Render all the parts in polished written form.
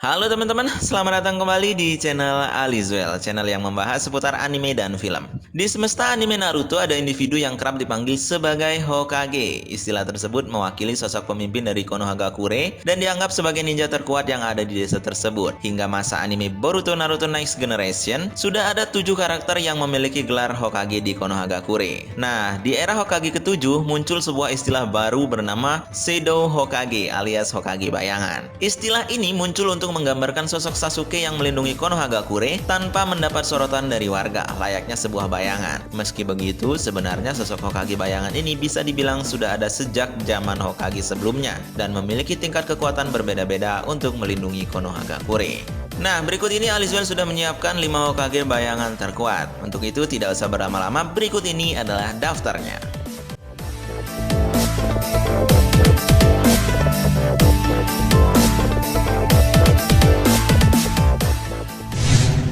Halo teman-teman, selamat datang kembali di channel Alizwell, channel yang membahas seputar anime dan film. Di semesta anime Naruto ada individu yang kerap dipanggil sebagai Hokage. Istilah tersebut mewakili sosok pemimpin dari Konohagakure dan dianggap sebagai ninja terkuat yang ada di desa tersebut. Hingga masa anime Boruto Naruto Next Generation, sudah ada 7 karakter yang memiliki gelar Hokage di Konohagakure. Nah, di era Hokage ke-7 muncul sebuah istilah baru bernama Shadow Hokage alias Hokage bayangan. Istilah ini muncul untuk menggambarkan sosok Sasuke yang melindungi Konohagakure tanpa mendapat sorotan dari warga, layaknya sebuah bayangan. Meski begitu, sebenarnya sosok Hokage bayangan ini bisa dibilang sudah ada sejak zaman Hokage sebelumnya dan memiliki tingkat kekuatan berbeda-beda untuk melindungi Konohagakure. Nah, berikut ini Alizwell sudah menyiapkan 5 Hokage bayangan terkuat. Untuk itu tidak usah berlama-lama, berikut ini adalah daftarnya.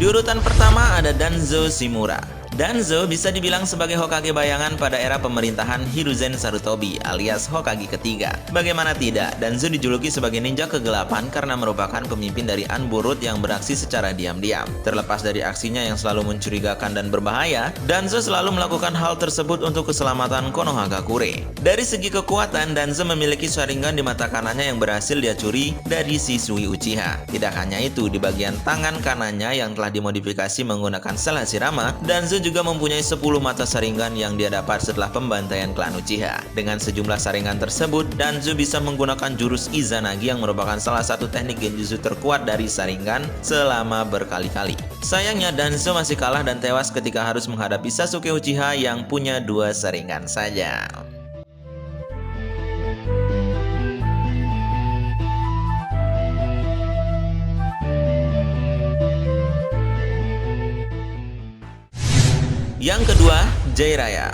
Di urutan pertama ada Danzo Shimura. Danzo bisa dibilang sebagai Hokage bayangan pada era pemerintahan Hiruzen Sarutobi alias Hokage ketiga. Bagaimana tidak, Danzo dijuluki sebagai ninja kegelapan karena merupakan pemimpin dari Anburut yang beraksi secara diam-diam. Terlepas dari aksinya yang selalu mencurigakan dan berbahaya, Danzo selalu melakukan hal tersebut untuk keselamatan Konohagakure. Dari segi kekuatan, Danzo memiliki Sharingan di mata kanannya yang berhasil dia curi dari Shisui Uchiha. Tidak hanya itu, di bagian tangan kanannya yang telah dimodifikasi menggunakan sel Hashirama, Danzo juga mempunyai 10 mata Sharingan yang dia dapat setelah pembantaian klan Uchiha. Dengan sejumlah Sharingan tersebut, Danzo bisa menggunakan jurus Izanagi yang merupakan salah satu teknik genjutsu terkuat dari Sharingan selama berkali-kali. Sayangnya Danzo masih kalah dan tewas ketika harus menghadapi Sasuke Uchiha yang punya 2 Sharingan saja. Yang kedua, Jiraiya.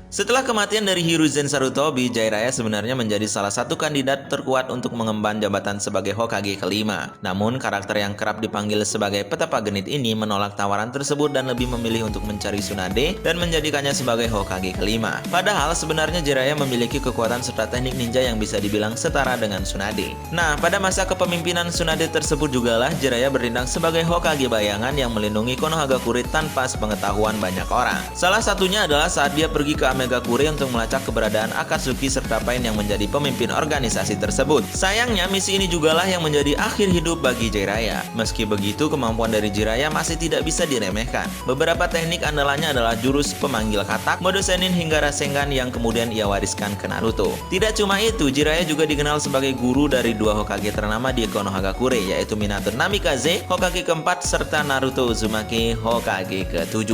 Setelah kematian dari Hiruzen Sarutobi, Jiraiya sebenarnya menjadi salah satu kandidat terkuat untuk mengemban jabatan sebagai Hokage kelima. Namun, karakter yang kerap dipanggil sebagai petapa genit ini menolak tawaran tersebut dan lebih memilih untuk mencari Tsunade dan menjadikannya sebagai Hokage kelima. Padahal, sebenarnya Jiraiya memiliki kekuatan serta teknik ninja yang bisa dibilang setara dengan Tsunade. Nah, pada masa kepemimpinan Tsunade tersebut jugalah Jiraiya bertindak sebagai Hokage bayangan yang melindungi Konohagakure tanpa sepengetahuan banyak orang. Salah satunya adalah saat dia pergi ke Megakure untuk melacak keberadaan Akatsuki serta Pain yang menjadi pemimpin organisasi tersebut. Sayangnya misi ini jugalah yang menjadi akhir hidup bagi Jiraiya. Meski begitu, kemampuan dari Jiraiya masih tidak bisa diremehkan. Beberapa teknik andalannya adalah jurus pemanggil katak, mode Senin hingga Rasengan yang kemudian ia wariskan ke Naruto. Tidak cuma itu, Jiraiya juga dikenal sebagai guru dari 2 Hokage ternama di Konohagakure, yaitu Minato Namikaze, Hokage keempat, serta Naruto Uzumaki, Hokage ke-7.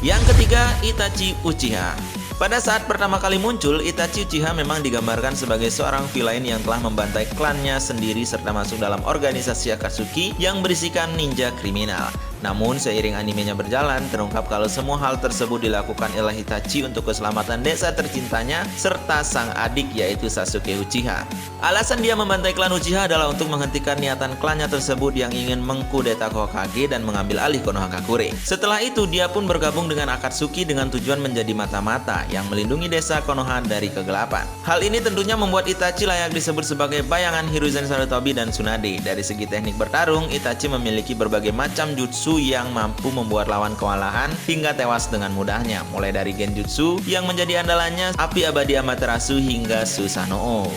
Yang ketiga, Itachi Uchiha. Pada saat pertama kali muncul, Itachi Uchiha memang digambarkan sebagai seorang villain yang telah membantai klannya sendiri serta masuk dalam organisasi Akatsuki yang berisikan ninja kriminal. Namun, seiring animenya berjalan, terungkap kalau semua hal tersebut dilakukan oleh Itachi untuk keselamatan desa tercintanya serta sang adik yaitu Sasuke Uchiha. Alasan dia membantai klan Uchiha adalah untuk menghentikan niatan klannya tersebut yang ingin mengkudeta Hokage dan mengambil alih Konohagakure. Setelah itu, dia pun bergabung dengan Akatsuki dengan tujuan menjadi mata-mata yang melindungi desa Konoha dari kegelapan. Hal ini tentunya membuat Itachi layak disebut sebagai bayangan Hiruzen Sarutobi dan Tsunade. Dari segi teknik bertarung, Itachi memiliki berbagai macam jutsu yang mampu membuat lawan kewalahan hingga tewas dengan mudahnya, mulai dari genjutsu yang menjadi andalannya api abadi Amaterasu hingga Susanoo.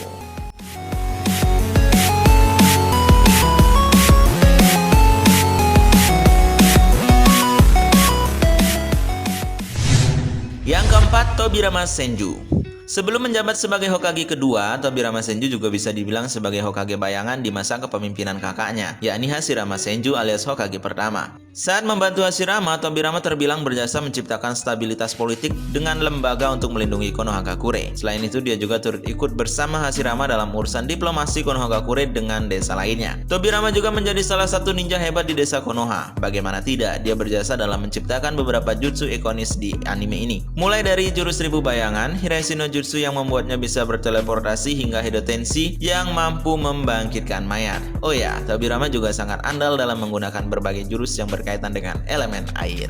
Yang keempat, Tobirama Senju. Sebelum menjabat sebagai Hokage kedua, Tobirama Senju juga bisa dibilang sebagai Hokage bayangan di masa kepemimpinan kakaknya, yakni Hashirama Senju alias Hokage pertama. Saat membantu Hashirama, Tobirama terbilang berjasa menciptakan stabilitas politik dengan lembaga untuk melindungi Konohagakure. Selain itu, dia juga turut ikut bersama Hashirama dalam urusan diplomasi Konohagakure dengan desa lainnya. Tobirama juga menjadi salah satu ninja hebat di desa Konoha. Bagaimana tidak, dia berjasa dalam menciptakan beberapa jutsu ikonis di anime ini. Mulai dari jurus 1000 bayangan, Hirashi no Jutsu yang membuatnya bisa berteleportasi hingga Hidotenshi yang mampu membangkitkan mayat. Oh ya, Tobirama juga sangat andal dalam menggunakan berbagai jurus yang berkaitan dengan elemen air.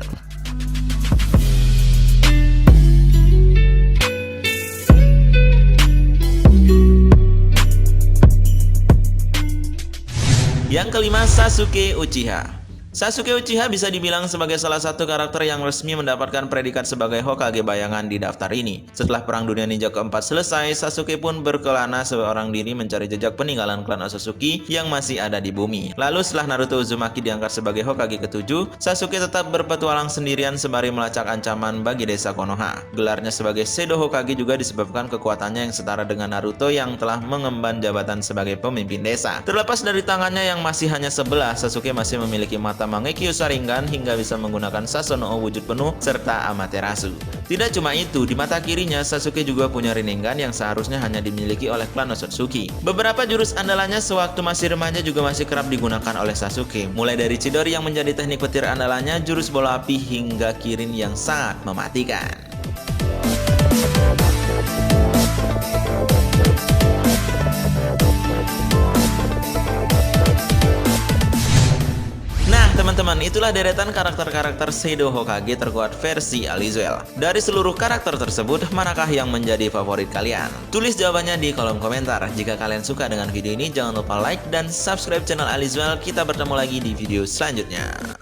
Yang kelima, Sasuke Uchiha. Sasuke Uchiha bisa dibilang sebagai salah satu karakter yang resmi mendapatkan predikat sebagai Hokage bayangan di daftar ini. Setelah Perang Dunia Ninja keempat selesai, Sasuke pun berkelana seorang diri mencari jejak peninggalan klan Otsutsuki yang masih ada di bumi. Lalu setelah Naruto Uzumaki diangkat sebagai Hokage ke-7, Sasuke tetap berpetualang sendirian sembari melacak ancaman bagi desa Konoha. Gelarnya sebagai Shadow Hokage juga disebabkan kekuatannya yang setara dengan Naruto yang telah mengemban jabatan sebagai pemimpin desa. Terlepas dari tangannya yang masih hanya sebelah, Sasuke masih memiliki mata Mangekyo Sharingan hingga bisa menggunakan Sasuno wujud penuh serta Amaterasu. Tidak cuma itu, di mata kirinya Sasuke juga punya Rinnegan yang seharusnya hanya dimiliki oleh klan Otsutsuki. Beberapa jurus andalannya sewaktu masih remaja juga masih kerap digunakan oleh Sasuke, mulai dari Chidori yang menjadi teknik petir andalannya, jurus bola api hingga Kirin yang sangat mematikan. Teman-teman, itulah deretan karakter-karakter Shadow Hokage terkuat versi Alizuel. Dari seluruh karakter tersebut, manakah yang menjadi favorit kalian? Tulis jawabannya di kolom komentar. Jika kalian suka dengan video ini, jangan lupa like dan subscribe channel Alizuel. Kita bertemu lagi di video selanjutnya.